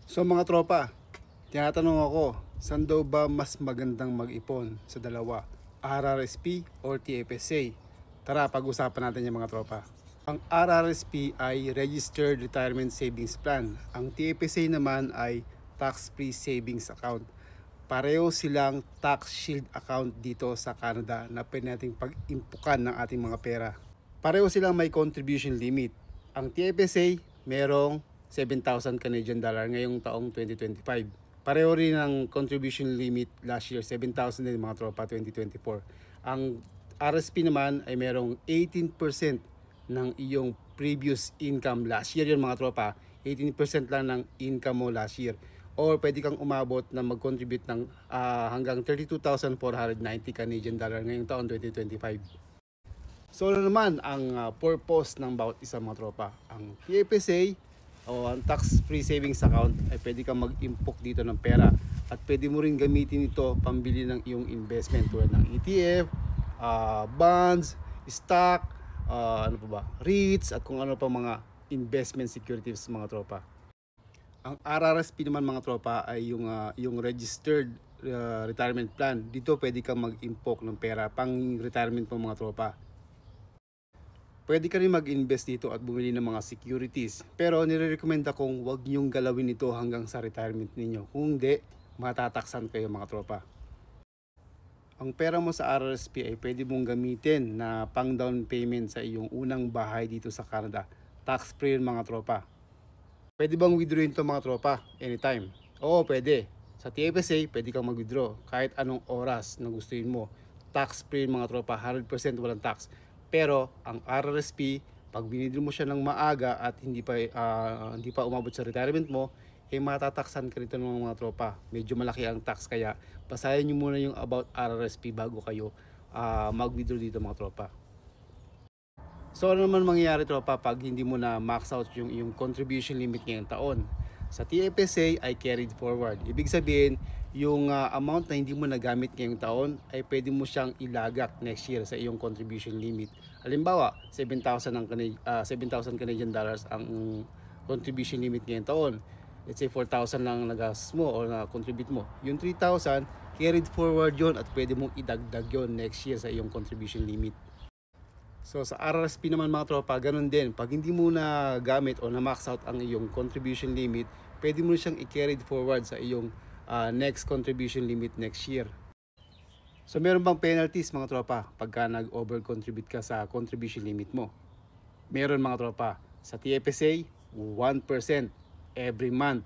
So mga tropa, tinatanong ako, saan daw ba mas magandang mag-ipon sa dalawa? RRSP or TFSA? Tara, pag-usapan natin yung mga tropa. Ang RRSP ay Registered Retirement Savings Plan. Ang TFSA naman ay Tax-Free Savings Account. Pareho silang tax shield account dito sa Canada na pwede nating pag-impukan ng ating mga pera. Pareho silang may contribution limit. Ang TFSA merong 7,000 Canadian dollar ngayong taong 2025. Pareho rin ang contribution limit last year, 7,000 din mga tropa 2024. Ang RSP naman ay merong 18% ng iyong previous income last year yun mga tropa. 18% lang ng income mo last year. Or pwede kang umabot na mag-contribute ng hanggang 32,490 Canadian dollar ngayong taon 2025. So ano naman ang purpose ng bawat isa mga tropa? Ang TFSA o ang tax-free savings account ay pwede kang mag-impok dito ng pera at pwede mo rin gamitin ito pambili ng iyong investment tulad ng ETF, bonds, stock, ano pa ba, REITs at kung ano pa mga investment securities mga tropa. Ang RRSP naman mga tropa ay yung registered retirement plan. Dito pwede kang mag-impok ng pera pang retirement mo mga tropa. Pwede ka rin mag-invest dito at bumili ng mga securities. Pero nire-recommend akong huwag niyong galawin ito hanggang sa retirement ninyo. Kung hindi, matataksan kayo mga tropa. Ang pera mo sa RRSP ay pwede mong gamitin na pang down payment sa iyong unang bahay dito sa Canada. Tax free mga tropa. Pwede bang withdrawin ito mga tropa? Anytime. Oo, pwede. Sa TFSA, pwede kang mag-withdraw kahit anong oras na gustuin mo. Tax free mga tropa, 100% walang tax. Pero ang RRSP, pag binidro mo siya ng maaga at hindi pa umabot sa retirement mo, matataksan ka rito ng mga tropa. Medyo malaki ang tax kaya basahin nyo muna yung about RRSP bago kayo mag-withdraw dito mga tropa. So ano naman mangyayari tropa pag hindi mo na max out yung contribution limit ngayong taon? Sa TFSA ay carried forward. Ibig sabihin, yung amount na hindi mo nagamit ngayong taon ay pwede mo siyang ilagak next year sa iyong contribution limit. Halimbawa, 7,000 Canadian dollars ang contribution limit ngayong taon. Let's say 4,000 lang nagastos mo o na-contribute mo. Yung 3,000, carried forward yon at pwede mong idagdag yon next year sa iyong contribution limit. So sa RRSP naman mga tropa, ganun din. Pag hindi mo na gamit o na-max out ang iyong contribution limit, pwede mo siyang i-carried forward sa iyong next contribution limit next year. So meron bang penalties mga tropa pagka nag-over-contribute ka sa contribution limit mo? Meron mga tropa. Sa TFSA, 1% every month.